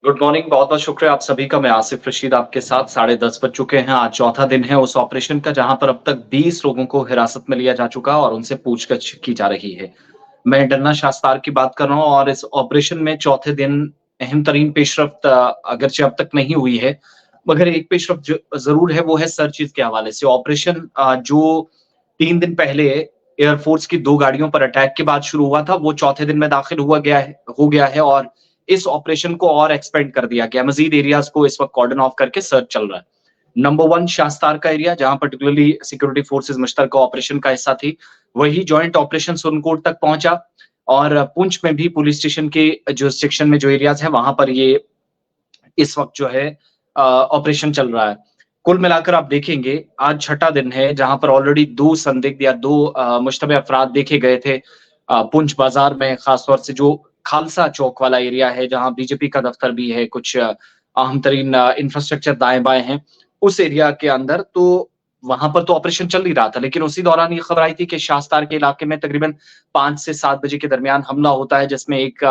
Good morning, बहुत-बहुत शुक्रिया आप सभी का। मैं आसिफ रशीद आपके साथ 10:30 बज चुके हैं। आज चौथा दिन है उस ऑपरेशन का जहां पर अब तक 20 लोगों को हिरासत में लिया जा चुका और उनसे पूछताछ की जा रही है। मैं डन्ना शास्तार की बात कर रहा हूं और इस ऑपरेशन में चौथे दिन अहम तरीन पेशरफ्त अगरचे अब तक नहीं हुई है, मगर एक पेशरफ्त ज़रूर है, वो है सर्चिज़ के हवाले से। ऑपरेशन जो 3 दिन पहले एयरफोर्स की 2 गाड़ियों पर अटैक के बाद शुरू हुआ था, वो चौथे दिन में दाखिल हो गया है और इस ऑपरेशन को और एक्सपेंड कर दिया गया। मज़ीद एरियाज़ को इस वक़्त कॉर्डन ऑफ करके सर्च चल रहा है। नंबर 1 शास्तार का एरिया जहाँ पर्टिकुलरली सिक्योरिटी फोर्सेस मुश्तरका ऑपरेशन का हिस्सा थी, वही जॉइंट ऑपरेशन सुरनकोट तक पहुँचा और पुंछ में भी पुलिस स्टेशन के जुरिसडिक्शन में जो एरियाज़ हैं, वहाँ पर ये इस वक़्त जो है ऑपरेशन चल रहा है। कुल मिलाकर आप देखेंगे, आज छठा दिन है जहाँ पर ऑलरेडी 2 संदिग्ध या 2 मुश्तबे अफ़राद देखे गए थे पुंछ बाज़ार में, ख़ास तौर से जो खालसा चौक वाला एरिया है, जहाँ बीजेपी का दफ़्तर भी है, कुछ अहम तरीन इंफ्रास्ट्रक्चर दाएँ-बाएँ हैं, उस एरिया के अंदर। तो वहाँ पर तो ऑपरेशन चल ही रहा था, लेकिन उसी दौरान ये खबर आई थी कि शास्तार के इलाके में तकरीबन 5 से 7 बजे के दरमियान हमला होता है, जिसमें एक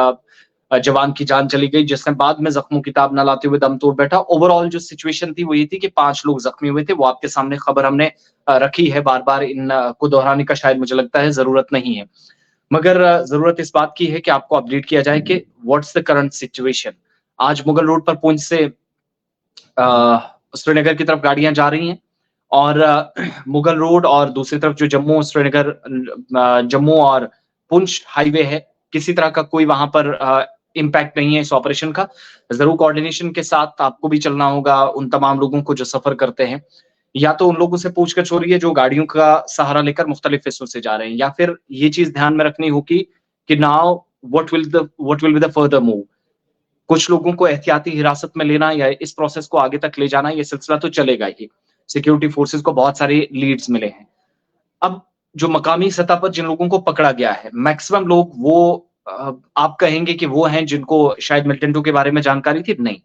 जवान की जान चली गई, जिसने बाद में ज़ख्मों की ताब ना लाते हुए दम तोड़ बैठा। ओवरऑल जो सिचुएशन थी वो ये थी कि 5 लोग ज़ख्मी हुए थे, वो आपके सामने खबर हमने रखी है, बार-बार इन को दोहराने का शायद मुझे लगता है ज़रूरत नहीं है। मगर ज़रूरत इस बात की है कि आपको अपडेट किया जाए कि व्हाट्स द करंट सिचुएशन। आज मुगल रोड पर पुंछ से श्रीनगर की तरफ गाड़ियाँ जा रही हैं और मुगल रोड और दूसरी तरफ जो जम्मू और पुंछ हाईवे है, किसी तरह का कोई वहाँ पर इम्पैक्ट नहीं है इस ऑपरेशन का। ज़रूर कोऑर्डिनेशन के साथ आपको भी चलना होगा उन तमाम लोगों को जो सफ़र करते हैं, या तो उन लोगों से पूछ-गछ हो रही है जो गाड़ियों का सहारा लेकर मुख्तलिफ हिस्सों से जा रहे हैं, या फिर ये चीज़ ध्यान में रखनी होगी कि now what will be the further move. कुछ लोगों को एहतियाती हिरासत में लेना या इस प्रोसेस को आगे तक ले जाना, ये सिलसिला तो चलेगा ही। सिक्योरिटी फोर्सेस को बहुत सारे लीड्स मिले हैं। अब जो मकामी सतह पर जिन लोगों को पकड़ा गया है, मैक्सिमम लोग वो आप कहेंगे कि वो हैं जिनको शायद मिलिटेंटों के बारे में जानकारी थी, नहीं।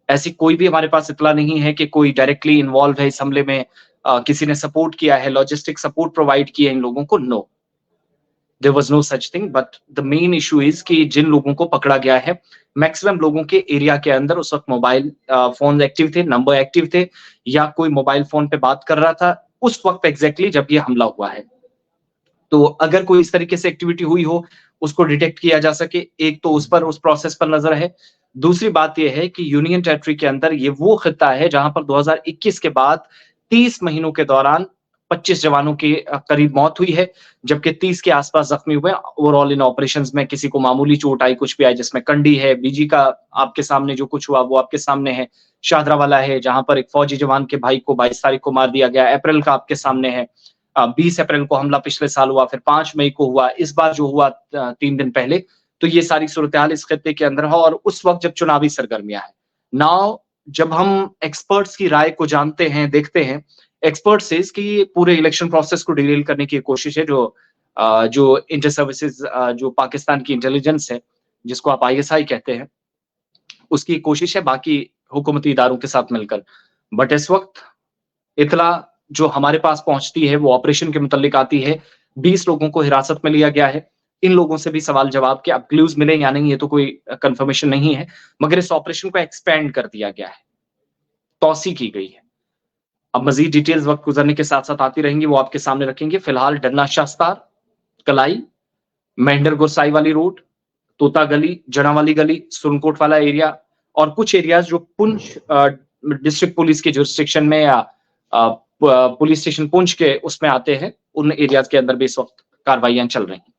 ऐसी कोई भी हमारे पास इत्तला नहीं है कि कोई डायरेक्टली इन्वॉल्व है इस हमले में, किसी ने सपोर्ट किया है, लॉजिस्टिक सपोर्ट प्रोवाइड किया है इन लोगों को, no. There was no such thing, but the main issue is कि जिन लोगों को पकड़ा गया है, मैक्सिमम लोगों के एरिया के अंदर उस वक़्त मोबाइल फ़ोन एक्टिव थे, नंबर एक्टिव थे, या कोई मोबाइल फ़ोन पे बात कर रहा था, उस वक़्त एग्ज़ैक्टली जब ये हमला हुआ है। तो अगर कोई इस तरीके से एक्टिविटी हुई हो, उसको डिटेक्ट किया जा सके, एक तो उस प्रोसेस पर नज़र है। दूसरी बात ये है कि यूनियन टेरिटरी के अंदर ये वो खित्ता है जहाँ पर 2021 के बाद 30 महीनों के दौरान 25 जवानों की करीब मौत हुई है, जबकि 30 के आस-पास ज़ख्मी हुए। ओवरऑल इन ऑपरेशंस में किसी को मामूली चोट आई, कुछ भी आई, जिसमें कंडी है, बीजी का आपके सामने जो कुछ हुआ, वो आपके सामने है। शाहदरावाला है, जहाँ पर एक फौजी जवान के भाई को 22 तारीख को मार दिया गया। अप्रैल का आपके सामने है। 20 अप्रैल को हमला पिछले साल हुआ, फिर 5 मई को हुआ, इस बार जो हुआ 3 दिन पहले। तो ये सारी सूरत-ए-हाल इस खित्ते के अंदर है और उस वक़्त जब चुनावी सरगर्मियाँ हैं। नाउ जब हम एक्सपर्ट्स की राय को जानते हैं, देखते हैं, एक्सपर्ट सेज़ कि ये पूरे इलेक्शन प्रोसेस को डिरेल करने की कोशिश है, जो इंटर सर्विसेज़ जो पाकिस्तान की इंटेलिजेंस है, जिसको आप आईएसआई कहते हैं, उसकी कोशिश है बाकी हुकूमती इदारों के साथ मिलकर। बट इस वक़्त इत्तला जो हमारे पास पहुँचती है वो ऑपरेशन के मुतल्लिक आती है। 20 लोगों को हिरासत में लिया गया है। इन लोगों से भी सवाल-जवाब के अब क्लूज़ मिले या नहीं, ये तो कोई कन्फर्मेशन नहीं है, मगर इस ऑपरेशन को एक्सपेंड कर दिया गया है, तौसी की गई है। अब मज़ीद डिटेल्स वक़्त गुज़रने के साथ-साथ आती रहेंगी, वो आपके सामने रखेंगे। फिलहाल डन्ना शास्तार, कलाई, महेंद्र गुरसाई वाली रोड, तोता गली, जड़ावाली गली, सुरनकोट वाला एरिया और कुछ एरियाज़ जो पुंछ डिस्ट्रिक्ट पुलिस के जुरिसडिक्शन में या पुलिस स्टेशन पुंछ के उसमें आते हैं, उन एरियाज़ के अंदर भी इस वक़्त कार्रवाइयाँ चल रही हैं।